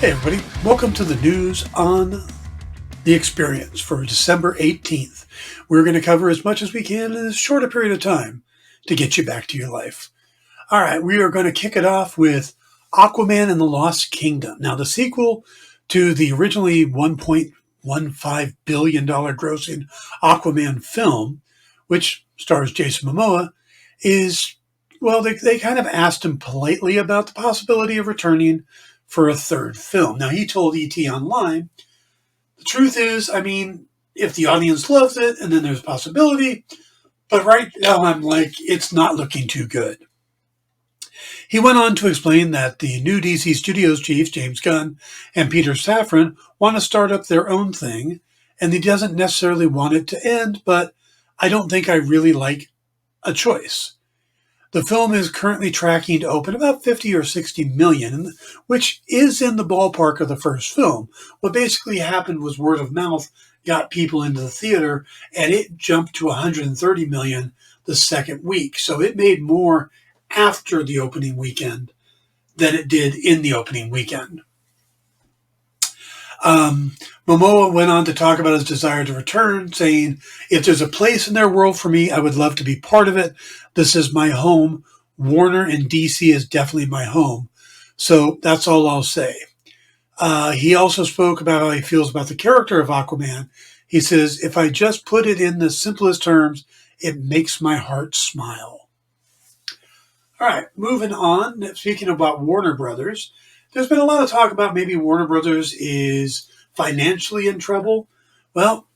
Hey everybody, welcome to the news on the experience for December 18th. We're going to cover as much as we can in as short a period of time to get you back to your life. All right, we are going to kick it off with Aquaman and the Lost Kingdom. Now, the sequel to the originally $1.15 billion grossing Aquaman film, which stars Jason Momoa, is, well, they kind of asked him politely about the possibility of returning for a third film. Now, he told ET Online, the truth is, if the audience loves it, and then there's a possibility, but right now I'm like, it's not looking too good. He went on to explain that the new DC Studios chiefs, James Gunn and Peter Safran, want to start up their own thing, and he doesn't necessarily want it to end, but I don't think I really like a choice. The film is currently tracking to open about 50 or 60 million, which is in the ballpark of the first film. What basically happened was word of mouth got people into the theater, and it jumped to 130 million the second week. So it made more after the opening weekend than it did in the opening weekend. Momoa went on to talk about his desire to return, saying, "If there's a place in their world for me, I would love to be part of it. This is my home. Warner and DC is definitely my home." So that's all I'll say. He also spoke about how he feels about the character of Aquaman. He says, "If I just put it in the simplest terms, it makes my heart smile." All right, moving on. Speaking about Warner Brothers, there's been a lot of talk about maybe Warner Brothers is financially in trouble. Well,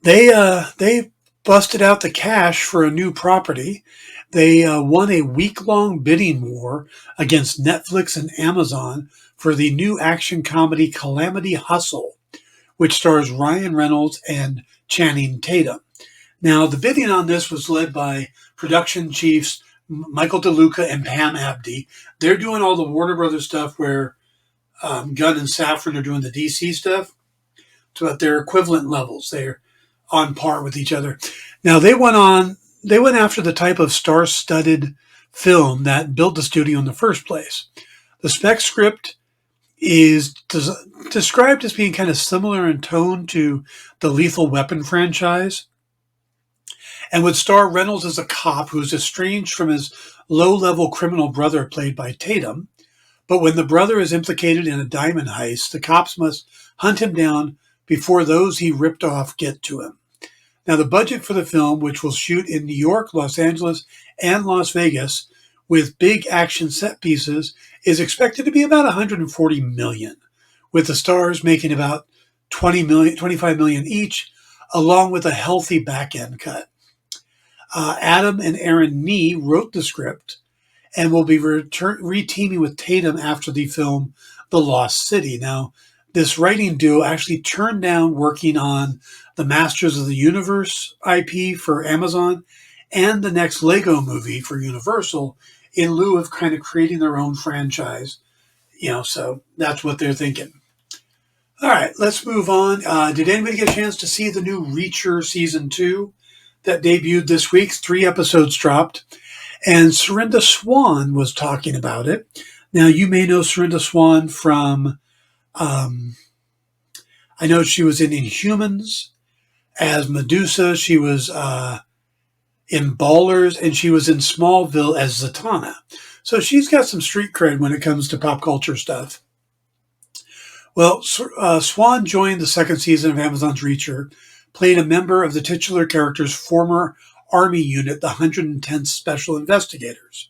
they busted out the cash for a new property. They won a week-long bidding war against Netflix and Amazon for the new action comedy Calamity Hustle, which stars Ryan Reynolds and Channing Tatum. Now, the bidding on this was led by production chiefs Michael DeLuca and Pam Abdi. They're doing all the Warner Brothers stuff where Gunn and Safran are doing the DC stuff. So at their equivalent levels, they're on par with each other. Now they went after the type of star-studded film that built the studio in the first place. The spec script is described as being kind of similar in tone to the Lethal Weapon franchise, and would star Reynolds as a cop who's estranged from his low-level criminal brother played by Tatum. But when the brother is implicated in a diamond heist, the cops must hunt him down before those he ripped off get to him. Now, the budget for the film, which will shoot in New York, Los Angeles, and Las Vegas with big action set pieces, is expected to be about $140 million, with the stars making about $25 million each, along with a healthy back-end cut. Adam and Aaron Nee wrote the script and will be re-teaming with Tatum after the film The Lost City. Now, this writing duo actually turned down working on the Masters of the Universe IP for Amazon and the next Lego movie for Universal in lieu of kind of creating their own franchise. So that's what they're thinking. All right, let's move on. Did anybody get a chance to see the new Reacher Season 2 that debuted this week? 3 episodes dropped. And Serinda Swan was talking about it. Now, you may know Serinda Swan from, I know she was in Inhumans as Medusa. She was in Ballers, and she was in Smallville as Zatanna. So she's got some street cred when it comes to pop culture stuff. Well, Swan joined the second season of Amazon's Reacher, played a member of the titular character's former Army unit, the 110th Special Investigators.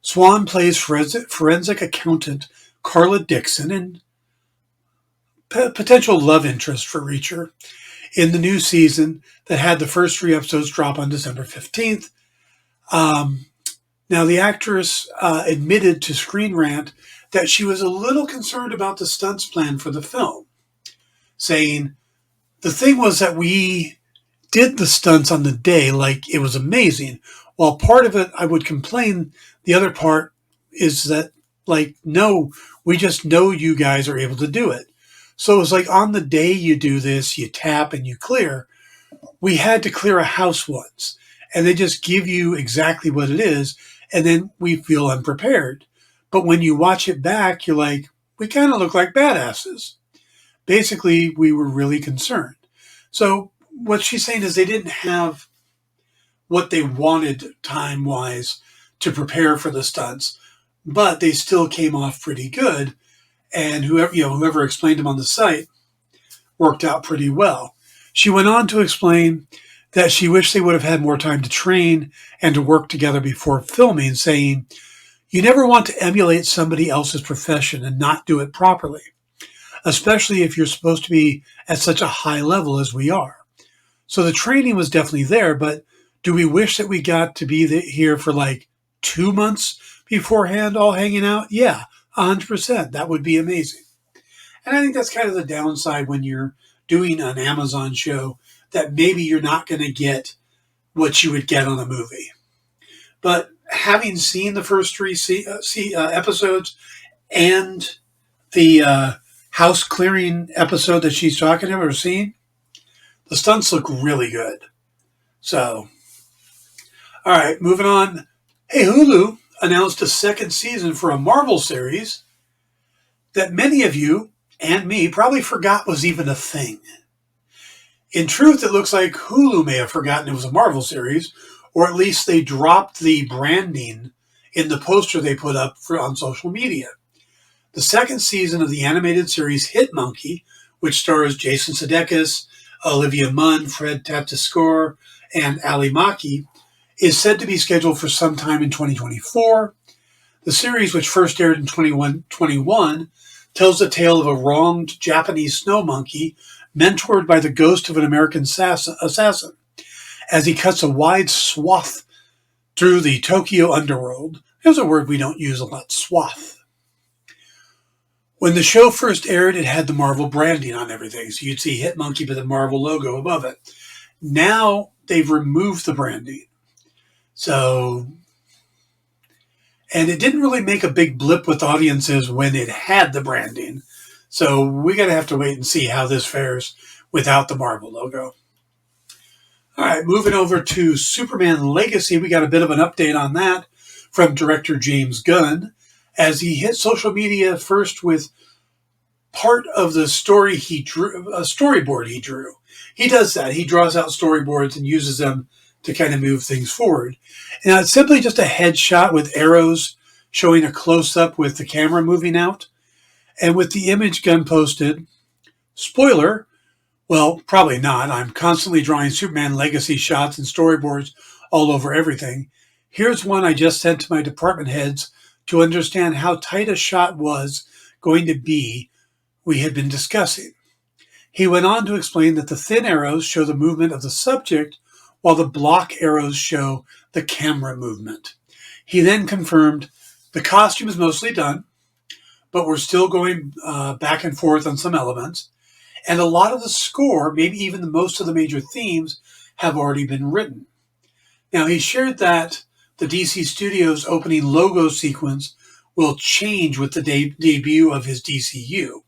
Swan plays forensic accountant Carla Dixon and potential love interest for Reacher in the new season that had the first 3 episodes drop on December 15th. Now, the actress admitted to Screen Rant that she was a little concerned about the stunts plan for the film, saying, "The thing was that we did the stunts on the day like it was amazing. While part of it I would complain, the other part is that, no, we just know you guys are able to do it. So it was like on the day you do this, you tap and you clear. We had to clear a house once, and they just give you exactly what it is, and then we feel unprepared. But when you watch it back, you're like, we kind of look like badasses. Basically, we were really concerned. So what she's saying is they didn't have what they wanted time-wise to prepare for the stunts, but they still came off pretty good. And whoever explained them on the site worked out pretty well. She went on to explain that she wished they would have had more time to train and to work together before filming, saying, "You never want to emulate somebody else's profession and not do it properly, especially if you're supposed to be at such a high level as we are." So the training was definitely there, but do we wish that we got to be here for like 2 months beforehand all hanging out? Yeah, 100%. That would be amazing. And I think that's kind of the downside when you're doing an Amazon show, that maybe you're not going to get what you would get on a movie. But having seen the first 3 episodes and the house clearing episode that she's talking about or seen, the stunts look really good. So, all right, moving on. Hey, Hulu announced a second season for a Marvel series that many of you and me probably forgot was even a thing. In truth, it looks like Hulu may have forgotten it was a Marvel series, or at least they dropped the branding in the poster they put up on social media. The second season of the animated series Hit Monkey, which stars Jason Sudeikis, Olivia Munn, Fred Tatasciore, and Ali Maki, is said to be scheduled for sometime in 2024. The series, which first aired in 2021, tells the tale of a wronged Japanese snow monkey mentored by the ghost of an American assassin as he cuts a wide swath through the Tokyo underworld. There's a word we don't use a lot, swath. When the show first aired, it had the Marvel branding on everything, so you'd see Hit Monkey with the Marvel logo above it. Now they've removed the branding. And it didn't really make a big blip with audiences when it had the branding. So we got to have to wait and see how this fares without the Marvel logo. All right, moving over to Superman Legacy, we got a bit of an update on that from director James Gunn, as he hit social media first with part of the story he drew, a storyboard he drew. He does that. He draws out storyboards and uses them to kind of move things forward. Now, it's simply just a headshot with arrows showing a close-up with the camera moving out. And with the image Gunn posted, spoiler, well, probably not. I'm constantly drawing Superman Legacy shots and storyboards all over everything. Here's one I just sent to my department heads to understand how tight a shot was going to be we had been discussing. He went on to explain that the thin arrows show the movement of the subject, while the block arrows show the camera movement. He then confirmed the costume is mostly done, but we're still going back and forth on some elements. And a lot of the score, maybe even most of the major themes, have already been written. Now, he shared that the DC Studios opening logo sequence will change with the debut of his DCU.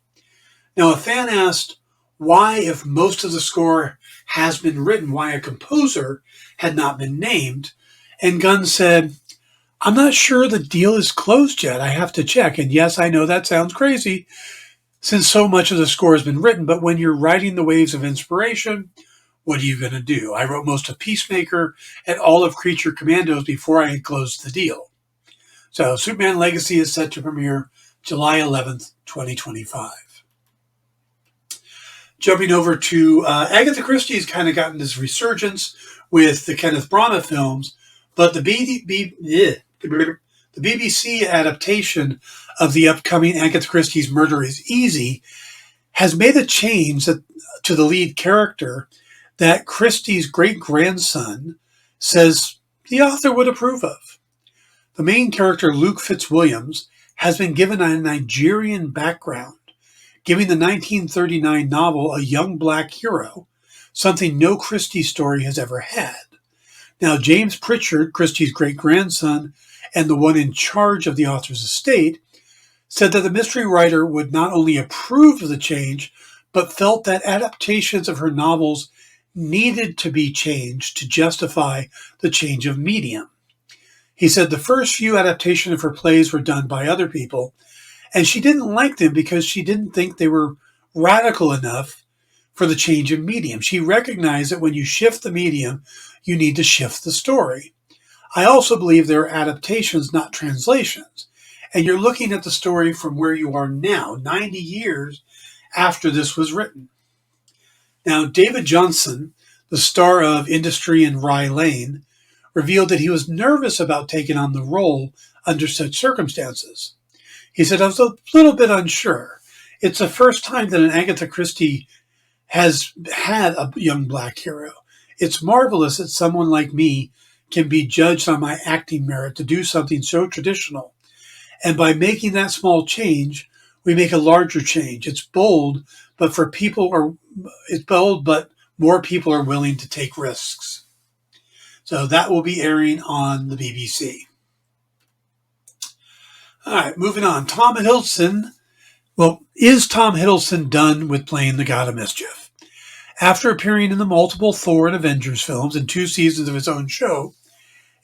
Now, a fan asked why, if most of the score has been written, why a composer had not been named. And Gunn said, "I'm not sure the deal is closed yet. I have to check. And yes, I know that sounds crazy since so much of the score has been written, but when you're riding the waves of inspiration, what are you going to do? I wrote most of Peacemaker and all of Creature Commandos before I had closed the deal." So Superman Legacy is set to premiere July 11th, 2025. Jumping over to Agatha Christie's kind of gotten this resurgence with the Kenneth Branagh films, but the BBC adaptation of the upcoming Agatha Christie's Murder is Easy has made a change to the lead character that Christie's great-grandson says the author would approve of. The main character, Luke Fitzwilliams, has been given a Nigerian background, giving the 1939 novel a young black hero, something no Christie story has ever had. Now, James Pritchard, Christie's great-grandson, and the one in charge of the author's estate, said that the mystery writer would not only approve of the change, but felt that adaptations of her novels needed to be changed to justify the change of medium. He said the first few adaptations of her plays were done by other people, And she didn't like them because she didn't think they were radical enough for the change of medium. She recognized that when you shift the medium, you need to shift the story. I also believe there are adaptations, not translations. And you're looking at the story from where you are now, 90 years after this was written. Now, David Johnson, the star of Industry and Rye Lane, revealed that he was nervous about taking on the role under such circumstances. He said, I was a little bit unsure. It's the first time that an Agatha Christie has had a young black hero. It's marvelous that someone like me can be judged on my acting merit to do something so traditional. And by making that small change, we make a larger change. It's bold, but more people are willing to take risks. So that will be airing on the BBC. All right, moving on. Tom Hiddleston. Well, is Tom Hiddleston done with playing the God of Mischief? After appearing in the multiple Thor and Avengers films and 2 seasons of his own show,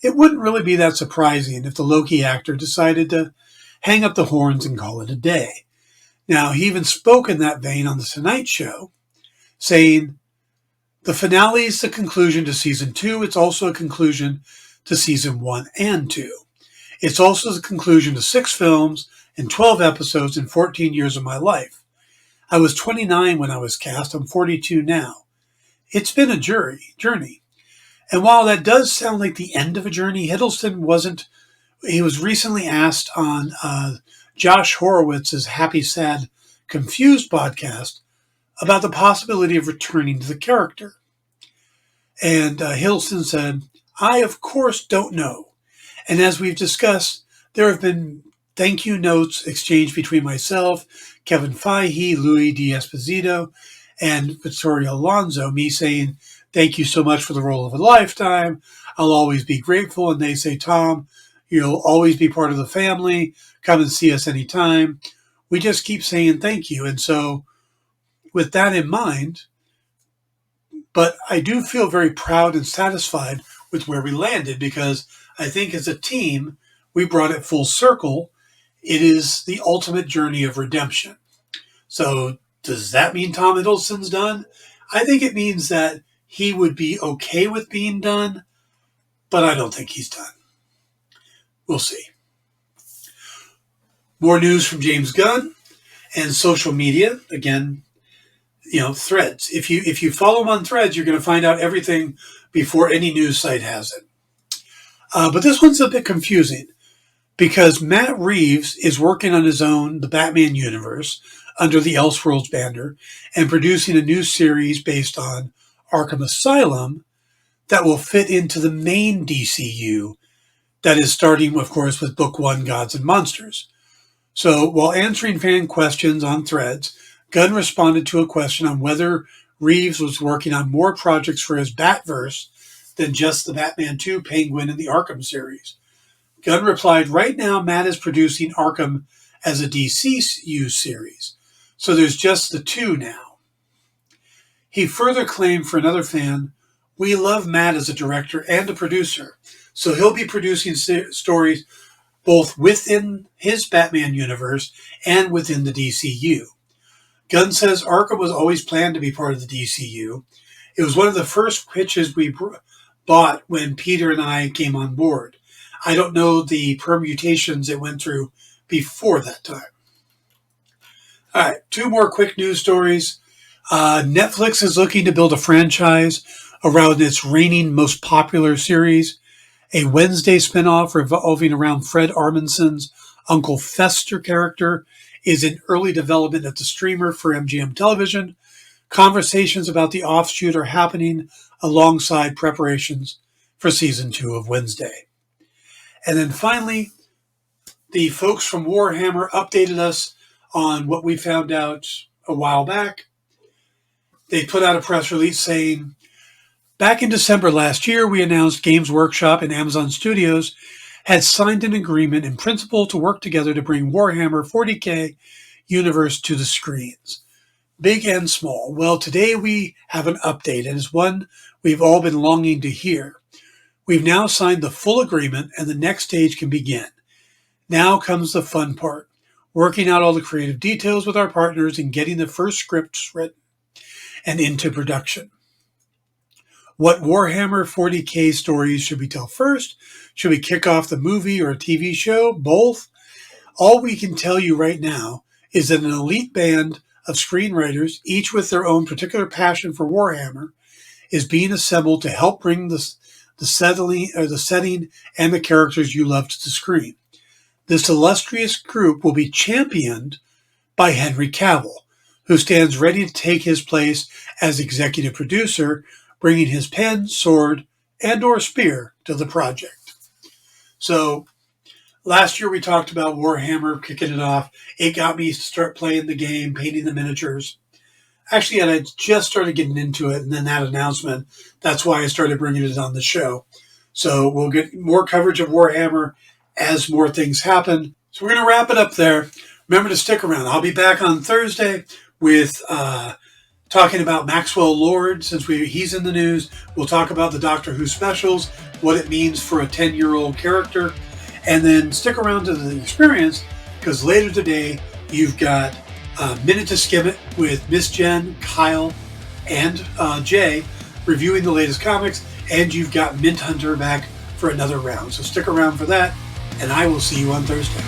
it wouldn't really be that surprising if the Loki actor decided to hang up the horns and call it a day. Now, he even spoke in that vein on The Tonight Show, saying, the finale is the conclusion to season 2. It's also a conclusion to season 1 and 2. It's also the conclusion to 6 films and 12 episodes in 14 years of my life. I was 29 when I was cast. I'm 42 now. It's been a journey. And while that does sound like the end of a journey, Hiddleston wasn't. He was recently asked on Josh Horowitz's Happy, Sad, Confused podcast about the possibility of returning to the character. And Hiddleston said, I, of course, don't know. And as we've discussed, there have been thank you notes exchanged between myself, Kevin Feige, Louis D'Esposito, and Victoria Alonso, me saying, thank you so much for the role of a lifetime. I'll always be grateful. And they say, Tom, you'll always be part of the family. Come and see us anytime. We just keep saying thank you. And so with that in mind, but I do feel very proud and satisfied with where we landed because I think as a team, we brought it full circle. It is the ultimate journey of redemption. So does that mean Tom Hiddleston's done? I think it means that he would be okay with being done, but I don't think he's done. We'll see. More news from James Gunn and social media. Again, Threads. If you follow him on Threads, you're going to find out everything before any news site has it. But this one's a bit confusing because Matt Reeves is working on his own, the Batman universe, under the Elseworlds banner, and producing a new series based on Arkham Asylum that will fit into the main DCU that is starting, of course, with Book 1, Gods and Monsters. So while answering fan questions on Threads, Gunn responded to a question on whether Reeves was working on more projects for his Batverse than just the Batman 2, Penguin, and the Arkham series. Gunn replied, right now Matt is producing Arkham as a DCU series, so there's just the 2 now. He further claimed for another fan, we love Matt as a director and a producer, so he'll be producing stories both within his Batman universe and within the DCU. Gunn says Arkham was always planned to be part of the DCU. It was one of the first pitches we bought when Peter and I came on board. I don't know the permutations it went through before that time. All right, 2 more quick news stories. Netflix is looking to build a franchise around its reigning most popular series. A Wednesday spinoff revolving around Fred Armisen's Uncle Fester character is in early development at the streamer for MGM Television. Conversations about the offshoot are happening alongside preparations for season 2 of Wednesday. And then finally, the folks from Warhammer updated us on what we found out a while back. They put out a press release saying, back in December last year, we announced Games Workshop and Amazon Studios had signed an agreement in principle to work together to bring Warhammer 40K universe to the screens, big and small. Well, today we have an update, and it's one we've all been longing to hear. We've now signed the full agreement, and the next stage can begin. Now comes the fun part. working out all the creative details with our partners and getting the first scripts written and into production. What Warhammer 40K stories should we tell first? Should we kick off the movie or a TV show? Both? All we can tell you right now is that an elite band of screenwriters, each with their own particular passion for Warhammer, is being assembled to help bring the setting and the characters you love to the screen. This illustrious group will be championed by Henry Cavill, who stands ready to take his place as executive producer, bringing his pen, sword, and/or spear to the project. So, last year we talked about Warhammer, kicking it off. It got me to start playing the game, painting the miniatures. Actually, I just started getting into it, and then that announcement, that's why I started bringing it on the show. So we'll get more coverage of Warhammer as more things happen. So we're going to wrap it up there. Remember to stick around. I'll be back on Thursday with talking about Maxwell Lord, since he's in the news. We'll talk about the Doctor Who specials, what it means for a 10-year-old character, and then stick around to the experience, because later today you've got Minute to Skim It with Miss Jen, Kyle, and Jay reviewing the latest comics, and you've got Mint Hunter back for another round. So stick around for that, and I will see you on Thursday.